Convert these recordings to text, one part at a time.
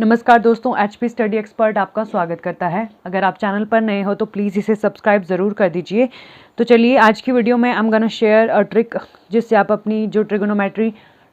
नमस्कार दोस्तों, HP study expert आपका स्वागत करता है। अगर आप चैनल पर नए हो तो प्लीज़ इसे सब्सक्राइब ज़रूर कर दीजिए। तो चलिए आज की वीडियो में I am gonna share a trick जिससे आप अपनी जो ट्रिग्नोमेट्री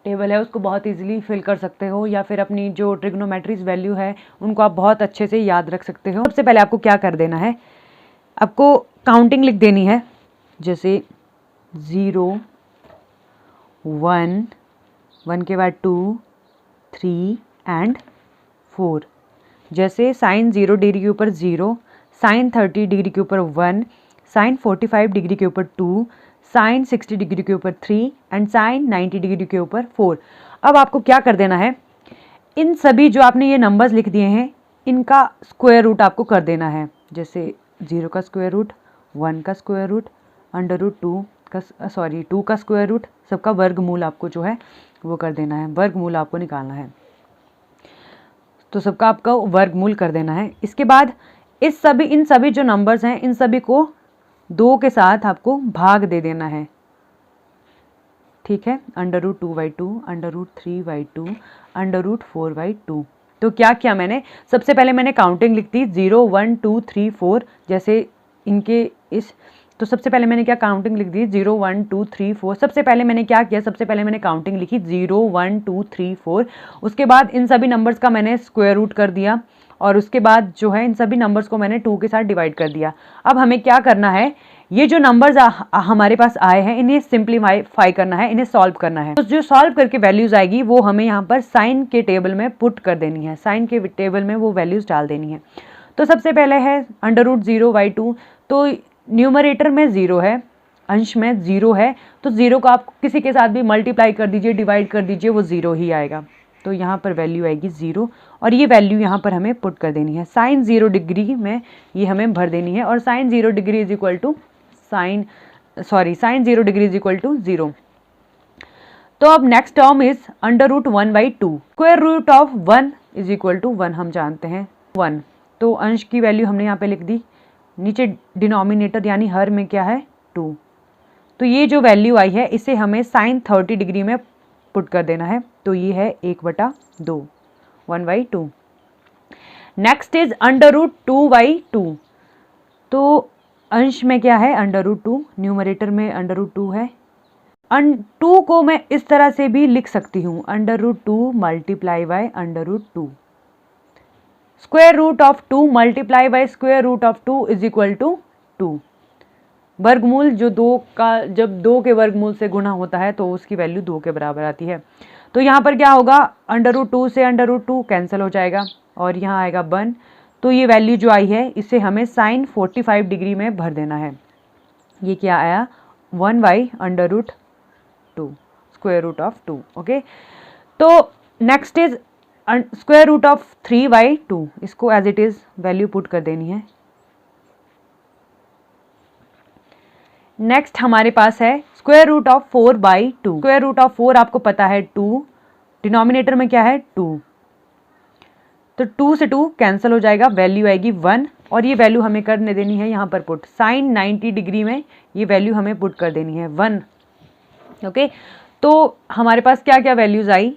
टेबल है उसको बहुत इजीली फिल कर सकते हो, या फिर अपनी जो ट्रिग्नोमेट्रीज वैल्यू है उनको आप बहुत अच्छे से याद रख सकते हो। सबसे पहले आपको क्या कर देना है, आपको काउंटिंग लिख देनी है, जैसे 0 1 1 के बाद 2 3 एंड 4। जैसे साइन 0 डिग्री के ऊपर 0, साइन 30 डिग्री के ऊपर 1, साइन 45 डिग्री के ऊपर 2, साइन 60 डिग्री के ऊपर 3 एंड साइन 90 डिग्री के ऊपर 4। अब आपको क्या कर देना है, इन सभी जो आपने ये नंबर्स लिख दिए हैं इनका स्क्वायर रूट आपको कर देना है। जैसे 0 का स्क्वायर रूट, 1 का स्क्वायर रूट, अंडर रूट 2 का स्क्वायर रूट, सबका वर्गमूल आपको जो है वो कर देना है, वर्गमूल आपको निकालना है। तो सबका आपका वर्गमूल कर देना है। इसके बाद इन सभी जो नंबर्स हैं इन सभी को 2 के साथ आपको भाग दे देना है, ठीक है। Under root 2/2, under root 3/2, under root 4/2। तो क्या किया मैंने, सबसे पहले मैंने काउंटिंग लिख दी 0 1 2 3 4, जैसे इनके इस, तो सबसे पहले मैंने क्या काउंटिंग लिख दी 0 1 2 3 4। सबसे पहले मैंने क्या किया, सबसे पहले मैंने काउंटिंग लिखी 0 1 2 3 4। उसके बाद इन सभी नंबर्स का मैंने स्क्वायर रूट कर दिया और उसके बाद जो है इन सभी नंबर्स को मैंने 2 के साथ डिवाइड कर दिया। अब हमें क्या करना है, ये जो नंबर्स हमारे पास आए हैं इन्हें सिंप्लीफाई करना है, इन्हें सॉल्व करना है। तो जो सॉल्व करके वैल्यूज आएगी वो हमें यहाँ पर साइन के टेबल में पुट कर देनी है, साइन के टेबल में वो वैल्यूज डाल देनी है। तो सबसे पहले है अंडर रूट 0/2, तो न्यूमरेटर में 0 है, अंश में 0 है, तो 0 को आप किसी के साथ भी मल्टीप्लाई कर दीजिए, डिवाइड कर दीजिए, वो 0 ही आएगा। तो यहाँ पर वैल्यू आएगी 0 और ये वैल्यू यहाँ पर हमें पुट कर देनी है। साइन 0 डिग्री में ये हमें भर देनी है और sine 0 degree is equal to sine 0 degree is equal to 0। तो अब next term is under root 1/2। Square root of 1 is equal to 1 हम जानते हैं 1, तो अंश की वैल्यू हमने यहाँ पे लिख दी, नीचे डिनोमिनेटर यानी हर में क्या है 2। तो ये जो वैल्यू आई है इसे हमें साइन 30 डिग्री में पुट कर देना है, तो ये है 1/2 1/2। नेक्स्ट इज अंडर रूट 2/2, तो अंश में क्या है अंडर रूट 2, न्यूमरेटर में अंडर रूट 2 है। 2 को मैं इस तरह से भी लिख सकती हूँ, under root 2 multiply by under root 2। Square root of 2 multiply by square root of 2 is equal to 2। वर्गमूल जो 2 का, जब 2 के वर्गमूल से गुणा होता है तो उसकी वैल्यू 2 के बराबर आती है। तो यहाँ पर क्या होगा, अंडर रूट 2 से अंडर रूट 2 कैंसिल हो जाएगा और यहाँ आएगा 1। तो ये वैल्यू जो आई है इसे हमें साइन 45 डिग्री में भर देना है। ये क्या आया 1/√2 स्क्वायर रूट ऑफ 2। ओके, तो next is square root of 3/2, इसको as it is value put कर देनी है। नेक्स्ट हमारे पास है square root of 4/2। Square root of 4 आपको पता है 2, डिनोमिनेटर में क्या है 2, तो 2 से 2 कैंसिल हो जाएगा, वैल्यू आएगी 1 और ये वैल्यू हमें करने देनी है यहाँ पर पुट, साइन 90 डिग्री में ये वैल्यू हमें पुट कर देनी है 1। ओके, तो हमारे पास क्या क्या वैल्यूज आई,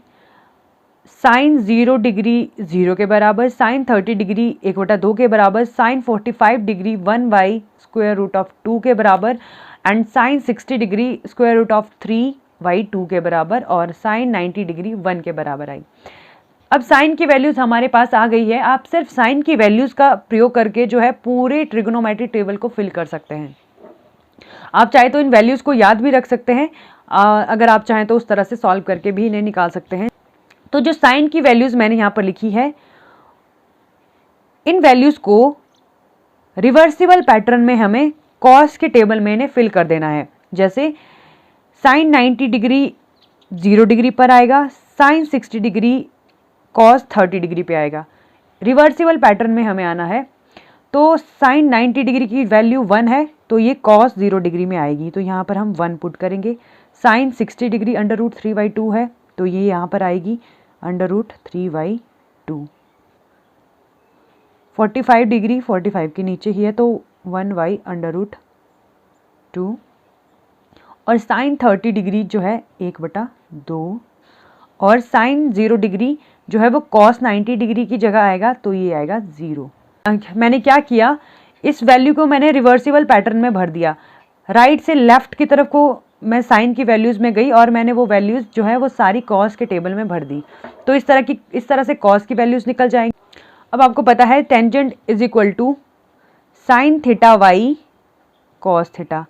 साइन 0 डिग्री 0 के बराबर, साइन 30 डिग्री 1/2 के बराबर, साइन 45 डिग्री 1/√2 के बराबर and sine 60 degree square root of 3/2 के बराबर और साइन 90 डिग्री 1 के बराबर आई। अब साइन की वैल्यूज हमारे पास आ गई है, आप सिर्फ साइन की वैल्यूज का प्रयोग करके जो है पूरे ट्रिग्नोमेट्री टेबल को फिल कर सकते हैं। आप चाहे तो इन वैल्यूज को याद भी रख सकते हैं, अगर आप चाहें तो उस तरह से सॉल्व करके भी इन्हें निकाल सकते हैं। तो जो साइन की वैल्यूज मैंने यहाँ पर लिखी है, इन वैल्यूज को रिवर्सिबल पैटर्न में हमें कॉस के टेबल में इन्हें फिल कर देना है। जैसे साइन 90 डिग्री 0 डिग्री पर आएगा, साइन 60 डिग्री कॉस 30 डिग्री पे आएगा। रिवर्सिबल पैटर्न में हमें आना है, तो साइन 90 डिग्री की वैल्यू 1 है तो ये कॉस 0 डिग्री में आएगी, तो यहाँ पर हम 1 पुट करेंगे। साइन 60 डिग्री अंडर रूट 3/2 है तो ये यहाँ पर आएगी अंडर रूट 3/2। 45 डिग्री 45 के नीचे ही है तो 1/√2 और साइन 30 डिग्री जो है 1/2 और साइन 0 डिग्री जो है वो cos 90 डिग्री की जगह आएगा, तो ये आएगा 0। मैंने क्या किया, इस वैल्यू को मैंने रिवर्सिबल पैटर्न में भर दिया। राइट से लेफ्ट की तरफ को मैं साइन की वैल्यूज़ में गई और मैंने वो वैल्यूज़ जो है वो सारी कॉस के टेबल में भर दी। तो इस तरह से कॉस की वैल्यूज़ निकल जाएंगी। अब आपको पता है tangent is equal to sine theta by cos theta.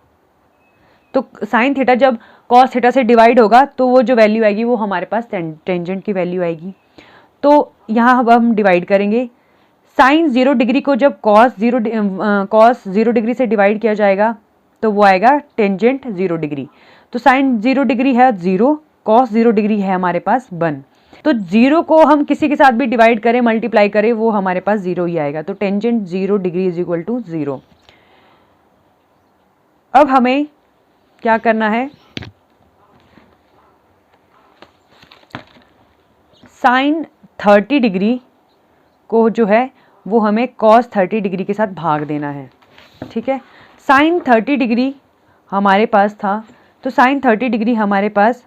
तो साइन थीटा जब कॉस थीटा से डिवाइड होगा तो वो जो वैल्यू आएगी वो हमारे पास टेंजेंट की वैल्यू आएगी। तो यहाँ अब हम डिवाइड करेंगे। साइन 0 डिग्री को जब कॉस 0 डिग्री से डिवाइड किया जाएगा तो वो आएगा टेंजेंट 0 डिग्री। तो साइन 0 डिग्री है 0, कॉस 0 डिग्री है हमारे पास 1। तो 0 को हम किसी के साथ भी डिवाइड करें, मल्टीप्लाई करें, वो हमारे पास 0 ही आएगा। तो tangent 0 degree is equal to 0। अब हमें क्या करना है, साइन 30 डिग्री को जो है वो हमें कॉस 30 डिग्री के साथ भाग देना है। ठीक है, साइन 30 डिग्री हमारे पास था, तो साइन 30 डिग्री हमारे पास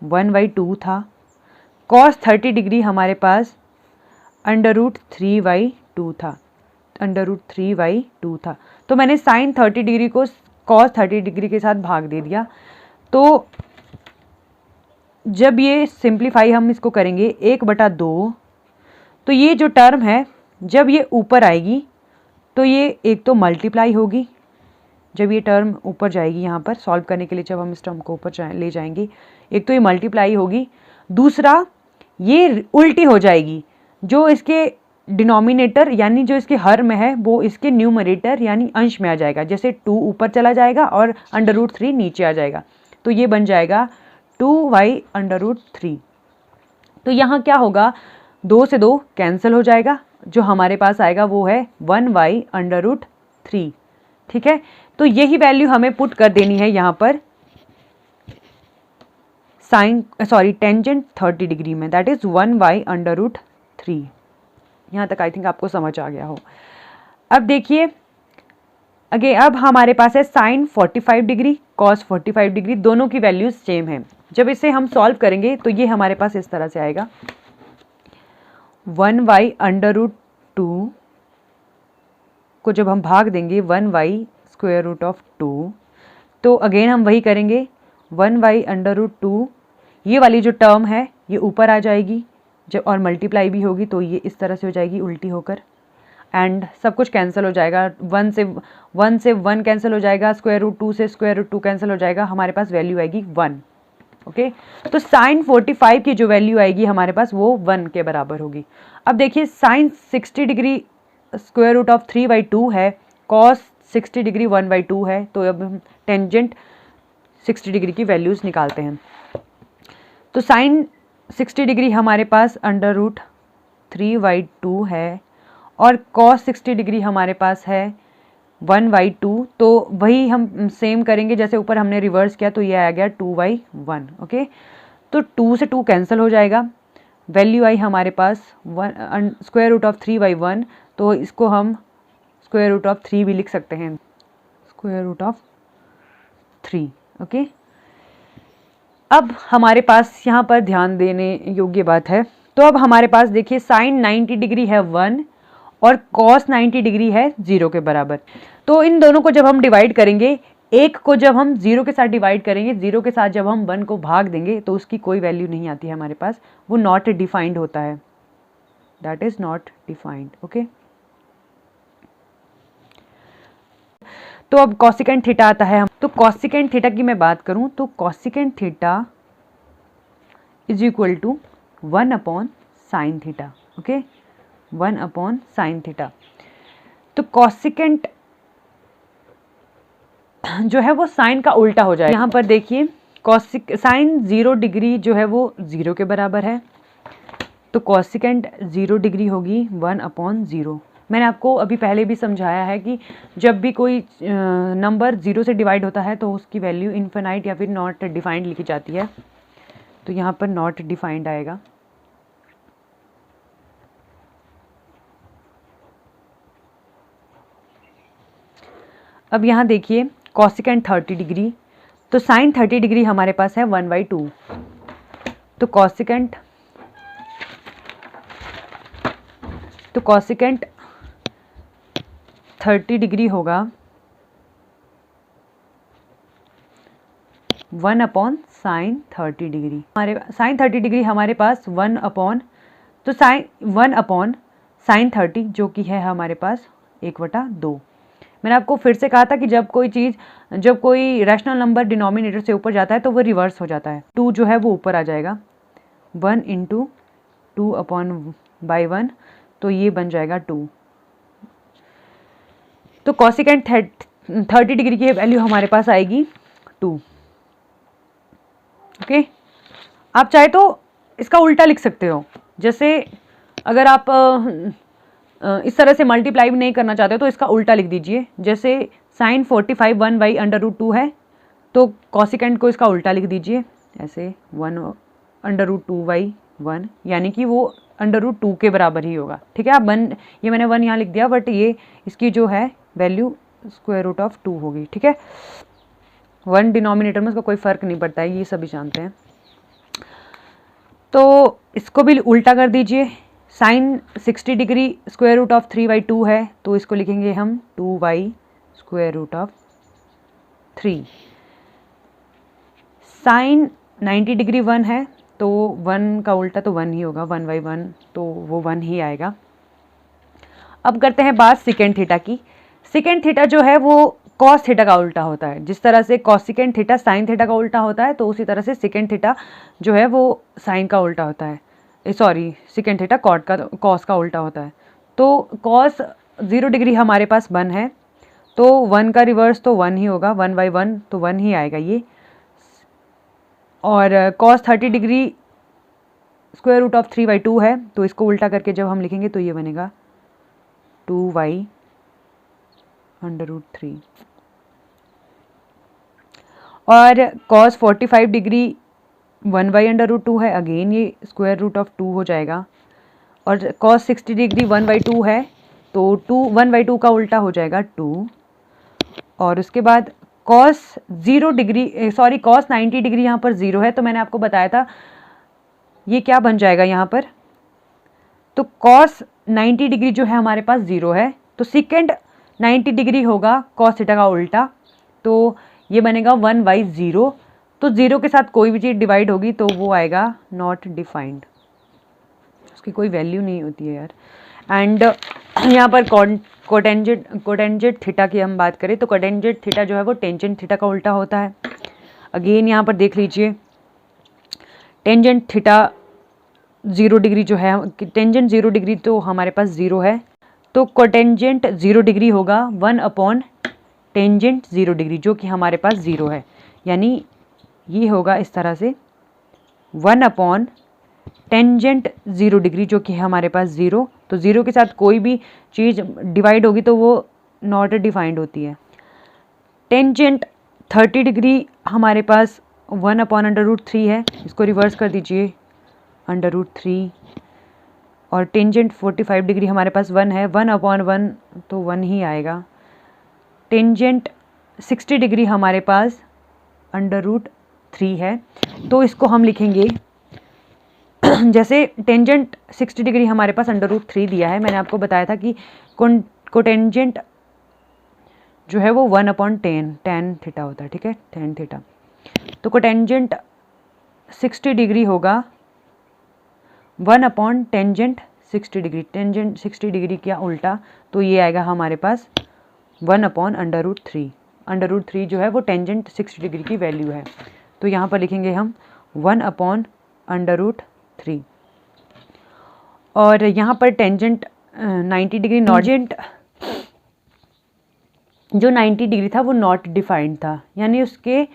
1/2 था। कॉस 30 डिग्री हमारे पास √3/2 था, √3/2 था। तो मैंने साइन 30 डिग्री को कॉस 30 डिग्री के साथ भाग दे दिया। तो जब ये सिंप्लीफाई हम इसको करेंगे 1/2, तो ये जो टर्म है जब ये ऊपर आएगी तो ये एक तो मल्टीप्लाई होगी, जब ये टर्म ऊपर जाएगी यहाँ पर सॉल्व करने के लिए, जब हम इस टर्म को ऊपर ले जाएंगे, एक तो ये मल्टीप्लाई होगी, दूसरा ये उल्टी हो जाएगी। जो इसके डिनोमिनेटर यानी जो इसके हर में है वो इसके न्यूमरेटर यानी अंश में आ जाएगा। जैसे 2 ऊपर चला जाएगा और √3 नीचे आ जाएगा, तो ये बन जाएगा 2y√3। तो यहाँ क्या होगा, 2 से 2 कैंसिल हो जाएगा, जो हमारे पास आएगा वो है 1y√3। ठीक है, तो यही वैल्यू हमें पुट कर देनी है यहाँ पर टेंजेंट 30 डिग्री में, दैट इज 1y√3। यहाँ तक आई थिंक आपको समझ आ गया हो। अब देखिए अब हमारे पास है साइन 45 डिग्री कॉस 45 डिग्री, दोनों की वैल्यूज सेम है। जब इसे हम सॉल्व करेंगे तो ये हमारे पास इस तरह से आएगा, 1y√2 को जब हम भाग देंगे 1y√2, तो अगेन हम वही करेंगे, 1y√2, ये वाली जो टर्म है ये ऊपर आ जाएगी जब और मल्टीप्लाई भी होगी, तो ये इस तरह से हो जाएगी उल्टी होकर, एंड सब कुछ कैंसिल हो जाएगा। 1 से 1 कैंसिल हो जाएगा, √2 से √2 कैंसिल हो जाएगा, हमारे पास वैल्यू आएगी 1। ओके, तो साइन 45 की जो वैल्यू आएगी हमारे पास वो 1 के बराबर होगी। अब देखिए साइन 60 डिग्री √3/2 है, कॉस 60 डिग्री 1/2 है। तो अब हम टेंजेंट 60 डिग्री की वैल्यूज़ निकालते हैं। तो साइन 60 डिग्री हमारे पास √3/2 है और कॉस 60 डिग्री हमारे पास है 1/2। तो वही हम सेम करेंगे जैसे ऊपर हमने रिवर्स किया, तो ये आ गया 2/1। ओके, तो 2 से 2 कैंसिल हो जाएगा, वैल्यू आई हमारे पास √3/1। तो इसको हम √3 भी लिख सकते हैं, √3। ओके, अब हमारे पास यहाँ पर ध्यान देने योग्य बात है। तो अब हमारे पास देखिए साइन 90 डिग्री है 1 और कॉस 90 डिग्री है 0 के बराबर। तो इन दोनों को जब हम डिवाइड करेंगे, एक को जब हम 0 के साथ डिवाइड करेंगे, 0 के साथ जब हम 1 को भाग देंगे तो उसकी कोई वैल्यू नहीं आती है हमारे पास, वो नॉट डिफाइंड होता है, that is not defined. Okay, तो अब कॉसिकेंट थीटा आता है। तो कॉसिकेंट थीटा की मैं बात करूं तो cosecant theta is equal to 1/sin theta. Okay, 1/sin theta. तो कॉसिकेंट जो है वो साइन का उल्टा हो जाएगा। यहाँ पर देखिए साइन 0 डिग्री जो है वो 0 के बराबर है, तो कॉसिकेंट 0 डिग्री होगी 1/0। मैंने आपको अभी पहले भी समझाया है कि जब भी कोई नंबर 0 से डिवाइड होता है तो उसकी वैल्यू इनफिनाइट या फिर नॉट डिफाइंड लिखी जाती है, तो यहाँ पर नॉट डिफाइंड आएगा। अब यहाँ देखिए कॉसिकेंट 30 डिग्री, तो साइन 30 डिग्री हमारे पास है 1/2। तो कॉसिकेंट तो कॉसिकेंट 30 डिग्री होगा 1 अपॉन साइन 30 डिग्री। हमारे साइन 30 डिग्री हमारे पास 1 अपॉन, तो साइन 1 अपॉन साइन 30 जो कि है हमारे पास 1/2। मैंने आपको फिर से कहा था कि जब कोई रैशनल नंबर डिनोमिनेटर से ऊपर जाता है तो वो रिवर्स हो जाता है। 2 जो है वो ऊपर आ जाएगा, 1 इंटू 2 अपॉन बाई 1, तो ये बन जाएगा 2। तो कॉसिकेंट 30 डिग्री की वैल्यू हमारे पास आएगी 2। ओके, आप चाहे तो इसका उल्टा लिख सकते हो। जैसे अगर आप इस तरह से मल्टीप्लाई नहीं करना चाहते हो तो इसका उल्टा लिख दीजिए। जैसे साइन 45 1/√2 है, तो कॉसिकेंट को इसका उल्टा लिख दीजिए ऐसे 1/√2/1, यानी कि वो √2 के बराबर ही होगा। ठीक है, आप ये मैंने 1 यहाँ लिख दिया, बट ये इसकी जो है वैल्यू √2 होगी। ठीक है, 1 डिनोमिनेटर में उसका कोई फ़र्क नहीं पड़ता है, ये सभी जानते हैं। तो इसको भी उल्टा कर दीजिए। साइन 60 डिग्री √3/2 है, तो इसको लिखेंगे हम 2/√3। साइन 90 डिग्री 1 है, तो 1 का उल्टा तो 1 ही होगा, 1/1, तो वो 1 ही आएगा। अब करते हैं बात सेकेंड थीटा की। सेकेंड थीटा जो है वो कॉस थीटा का उल्टा होता है। जिस तरह से कॉसिकेंट थीटा साइन थीटा का उल्टा होता है, तो उसी तरह से सेकेंड थीटा जो है वो साइन का उल्टा होता है। सॉरी, सेकेंड थीटा कॉस का उल्टा होता है। तो कॉस 0 डिग्री हमारे पास 1 है, तो 1 का रिवर्स तो 1 ही होगा, 1/1, तो 1 ही आएगा ये। और कॉस 30 डिग्री √3/2 है, तो इसको उल्टा करके जब हम लिखेंगे तो ये बनेगा 2y√3। और cos 45 डिग्री 1/√2 है, अगेन ये √2 हो जाएगा। और cos 60 डिग्री 1/2 है, तो 1/2 का उल्टा हो जाएगा 2। और उसके बाद cos 90 डिग्री यहाँ पर 0 है, तो मैंने आपको बताया था ये क्या बन जाएगा यहाँ पर। तो cos 90 डिग्री जो है हमारे पास 0 है, तो सेकेंड 90 डिग्री होगा cos थीटा का उल्टा, तो ये बनेगा 1/0। तो 0 के साथ कोई भी चीज़ डिवाइड होगी तो वो आएगा नॉट डिफाइंड, उसकी कोई वैल्यू नहीं होती है यार। एंड यहाँ पर कोटेंजेंट थीटा की हम बात करें तो कोटेंजेंट थीटा जो है वो टेंजेंट थीटा का उल्टा होता है। अगेन यहाँ पर देख लीजिए, टेंजेंट थीटा 0 डिग्री जो है, टेंजेंट 0 डिग्री तो हमारे पास 0 है, तो कोटेंजेंट 0 डिग्री होगा 1 अपॉन टेंजेंट 0 डिग्री जो कि हमारे पास 0 है। यानी ये होगा इस तरह से 1 अपॉन टेंजेंट 0 डिग्री जो कि हमारे पास 0, तो 0 के साथ कोई भी चीज़ डिवाइड होगी तो वो नॉट डिफाइंड होती है। टेंजेंट 30 डिग्री हमारे पास 1 अपॉन √3 है, इसको रिवर्स कर दीजिए √3। और टेंजेंट 45 डिग्री हमारे पास 1 है, 1 अपॉन 1 तो 1 ही आएगा। टेंजेंट 60 डिग्री हमारे पास √3 है, तो इसको हम लिखेंगे जैसे टेंजेंट 60 डिग्री हमारे पास √3 दिया है, मैंने आपको बताया था कि कोटेंजेंट जो है वो 1 अपॉन टेन थीटा होता है। ठीक है, टेन थीटा, तो कोटेंजेंट 60 डिग्री होगा 1 upon tangent 60 degree, tangent 60 degree क्या उल्टा, तो ये आएगा हमारे पास 1 अपॉन √3। √3 जो है वो टेंजेंट 60 डिग्री की वैल्यू है, तो यहाँ पर लिखेंगे हम 1 अपॉन √3। और यहाँ पर टेंजेंट 90 डिग्री, टेंजेंट जो 90 डिग्री था वो नॉट डिफाइंड था, यानी उसके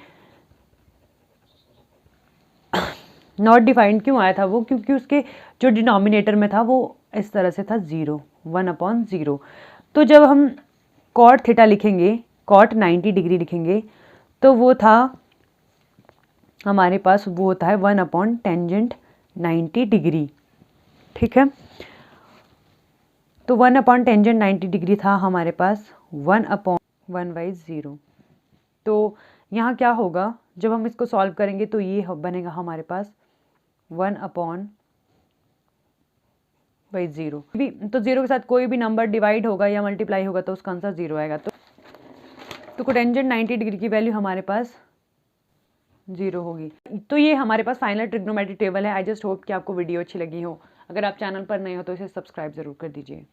नॉट डिफाइंड क्यों आया था वो, क्योंकि उसके जो डिनोमिनेटर में था वो इस तरह से था 0, 1/0। तो जब हम कॉट थीटा लिखेंगे, कॉट 90 डिग्री लिखेंगे, तो वो था हमारे पास, वो होता है 1 अपॉन टेंजेंट 90 डिग्री। ठीक है, तो 1 अपॉन टेंजेंट 90 डिग्री था हमारे पास 1 अपॉन 1/0। तो यहाँ क्या होगा, जब हम इसको सॉल्व करेंगे तो ये बनेगा हमारे पास 1 अपॉन भाई 0 भी, तो 0 के साथ कोई भी नंबर डिवाइड होगा या मल्टीप्लाई होगा तो उसका आंसर 0 आएगा। तो कोटेंजेंट 90 डिग्री की वैल्यू हमारे पास 0 होगी। तो ये हमारे पास फाइनल ट्रिग्नोमेट्रिक टेबल है। आई जस्ट होप कि आपको वीडियो अच्छी लगी हो। अगर आप चैनल पर नए हो तो इसे सब्सक्राइब ज़रूर कर दीजिए।